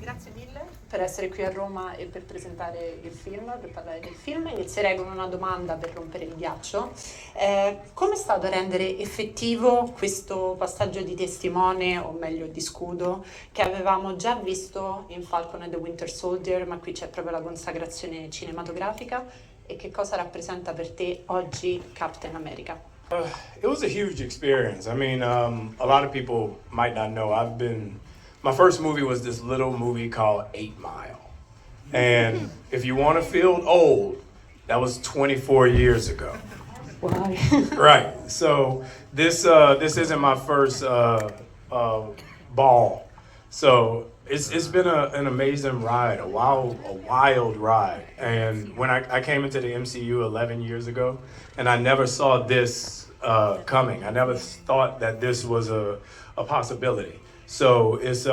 Grazie mille per essere qui a Roma e per presentare il film, per parlare del film. Inizierei con una domanda per rompere il ghiaccio. Come è stato rendere effettivo questo passaggio di testimone, o meglio di scudo, che avevamo già visto in Falcon and the Winter Soldier, ma qui c'è proprio la consacrazione cinematografica, e che cosa rappresenta per te oggi Captain America? It was a huge experience. I mean, a lot of people might not know. My first movie was this little movie called 8 Mile. And if you want to feel old, that was 24 years ago. Why? Right. So this isn't my first ball. So it's been an amazing ride, a wild ride. And when I came into the MCU 11 years ago, and I never saw this coming. I never thought that this was a possibility. So it's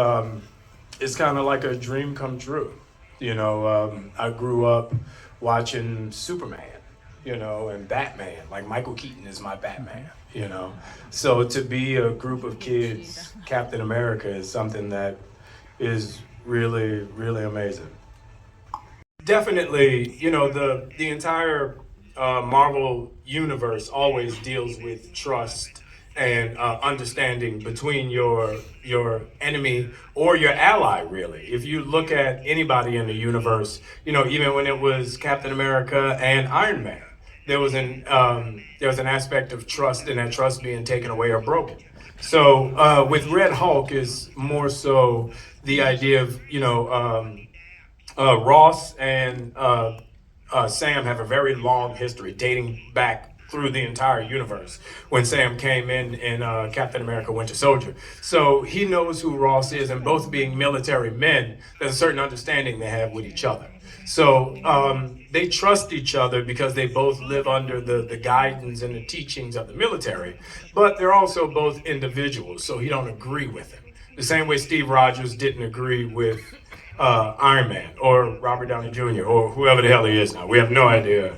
kind of like a dream come true. You know, I grew up watching Superman, you know, and Batman. Like Michael Keaton is my Batman, you know. So to be a group of kids, Captain America is something that is really, really amazing. Definitely, you know, the entire Marvel universe always deals with trust and understanding between your enemy or your ally, really. If you look at anybody in the universe, you know, even when it was Captain America and Iron Man, there was an aspect of trust, and that trust being taken away or broken. So with Red Hulk is more so the idea of, you know, Ross and Sam have a very long history dating back through the entire universe when Sam came in Captain America Winter Soldier. So he knows who Ross is, and both being military men, there's a certain understanding they have with each other. So they trust each other because they both live under the guidance and the teachings of the military, but they're also both individuals, so he don't agree with him. The same way Steve Rogers didn't agree with Iron Man or Robert Downey Jr. or whoever the hell he is now. We have no idea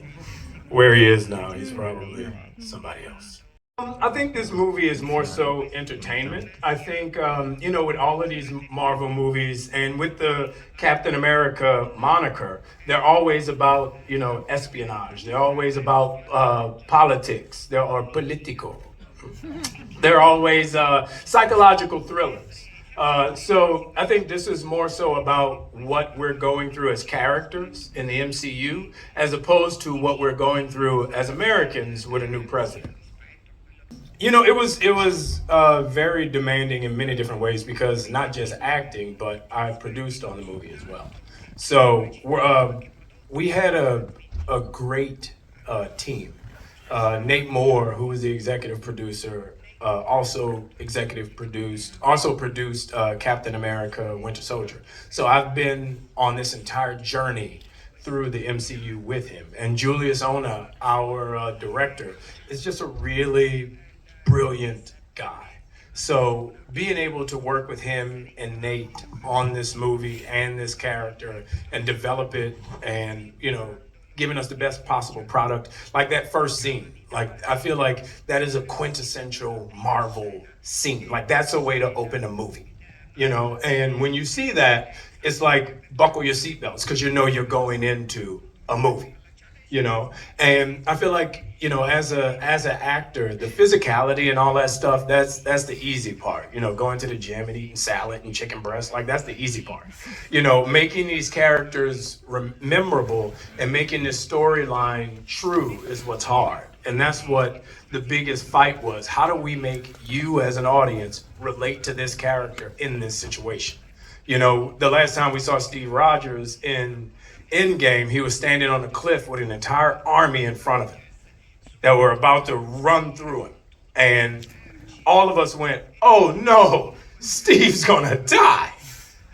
where he is now. He's probably somebody else. I think this movie is more so entertainment. I think, you know, with all of these Marvel movies and with the Captain America moniker, they're always about, you know, espionage. They're always about politics. They are political. They're always psychological thrillers. So I think this is more so about what we're going through as characters in the MCU, as opposed to what we're going through as Americans with a new president. You know, it was very demanding in many different ways because not just acting, but I produced on the movie as well. So we had a great team. Nate Moore, who was the executive producer, also produced Captain America Winter Soldier. So I've been on this entire journey through the MCU with him. And Julius Onah, our director, is just a really brilliant guy. So being able to work with him and Nate on this movie and this character and develop it and, you know, giving us the best possible product, like that first scene. Like, I feel like that is a quintessential Marvel scene. Like, that's a way to open a movie, you know? And when you see that, it's like, buckle your seatbelts, because you know you're going into a movie, you know? And I feel like, you know, as an actor, the physicality and all that stuff, that's the easy part. You know, going to the gym and eating salad and chicken breast, like, that's the easy part. You know, making these characters memorable and making this storyline true is what's hard. And that's what the biggest fight was. How do we make you as an audience relate to this character in this situation? You know, the last time we saw Steve Rogers in Endgame, he was standing on a cliff with an entire army in front of him that were about to run through him. And all of us went, oh no, Steve's gonna die.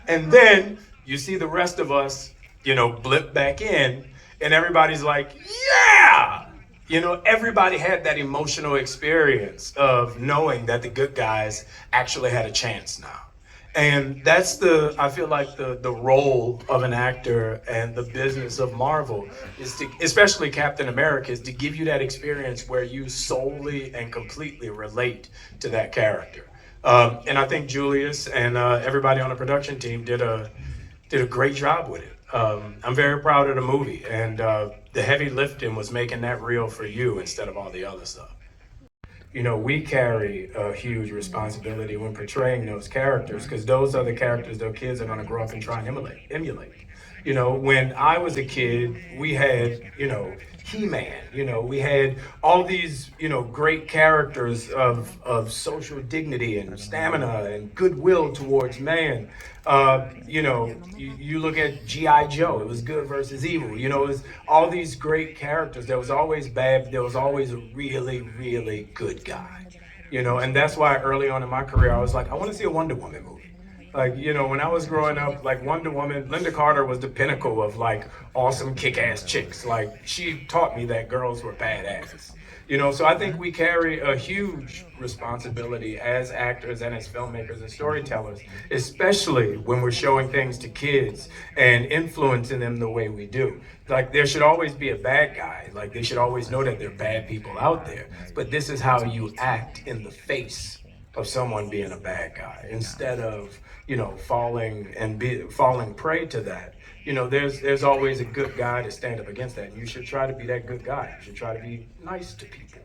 And then you see the rest of us, you know, blip back in, and everybody's like, yeah! You know, everybody had that emotional experience of knowing that the good guys actually had a chance now. And that's I feel like the role of an actor and the business of Marvel is to, especially Captain America, is to give you that experience where you solely and completely relate to that character. And I think Julius and everybody on the production team did did a great job with it. I'm very proud of the movie, and the heavy lifting was making that real for you instead of all the other stuff. You know, we carry a huge responsibility when portraying those characters, because those are the characters that kids are going to grow up and try and emulate. You know, when I was a kid, we had, you know, He-Man, you know, we had all these, you know, great characters of social dignity and stamina and goodwill towards man. You know, you look at G.I. Joe, it was good versus evil. You know, it was all these great characters. There was always bad, but there was always a really, really good guy. You know, and that's why early on in my career, I was like, I want to see a Wonder Woman movie. Like, you know, when I was growing up, like Wonder Woman, Linda Carter was the pinnacle of like awesome kick-ass chicks. Like, she taught me that girls were badasses. You know, so I think we carry a huge responsibility as actors and as filmmakers and storytellers, especially when we're showing things to kids and influencing them the way we do. Like, there should always be a bad guy. Like, they should always know that there are bad people out there. But this is how you act in the face of someone being a bad guy, instead of, you know, falling prey to that. You know, there's always a good guy to stand up against that. You should try to be that good guy. You should try to be nice to people,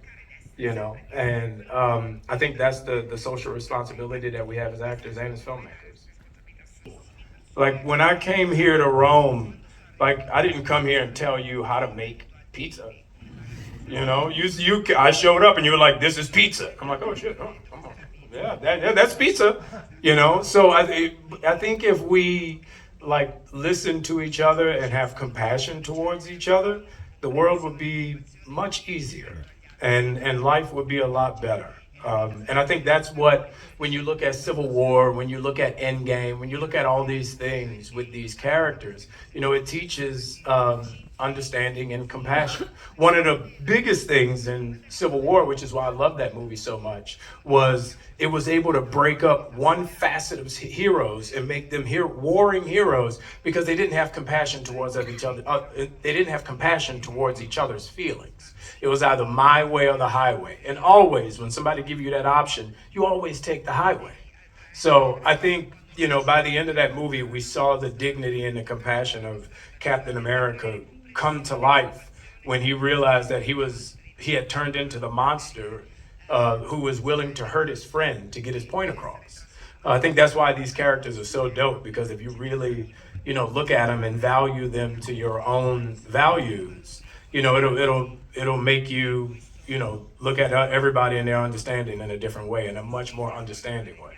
you know. And I think that's the social responsibility that we have as actors and as filmmakers. Like, when I came here to Rome, like, I didn't come here and tell you how to make pizza. You know, I showed up and you were like, "This is pizza." I'm like, "Oh shit, oh, come on. Yeah, that's pizza." You know, so I think if we like listen to each other and have compassion towards each other, the world would be much easier, and life would be a lot better. And I think that's what, when you look at Civil War, when you look at Endgame, when you look at all these things with these characters, you know, it teaches understanding and compassion. One of the biggest things in Civil War, which is why I love that movie so much, was it was able to break up one facet of heroes and make them warring heroes, because they didn't have compassion towards each other. They didn't have compassion towards each other's feelings. It was either my way or the highway. And always, when somebody give you that option, you always take the highway. So I think, you know, by the end of that movie, we saw the dignity and the compassion of Captain America come to life when he realized that he had turned into the monster who was willing to hurt his friend to get his point across. I think that's why these characters are so dope, because if you really, you know, look at them and value them to your own values, you know, it'll make you, you know, look at everybody and their understanding in a different way, in a much more understanding way.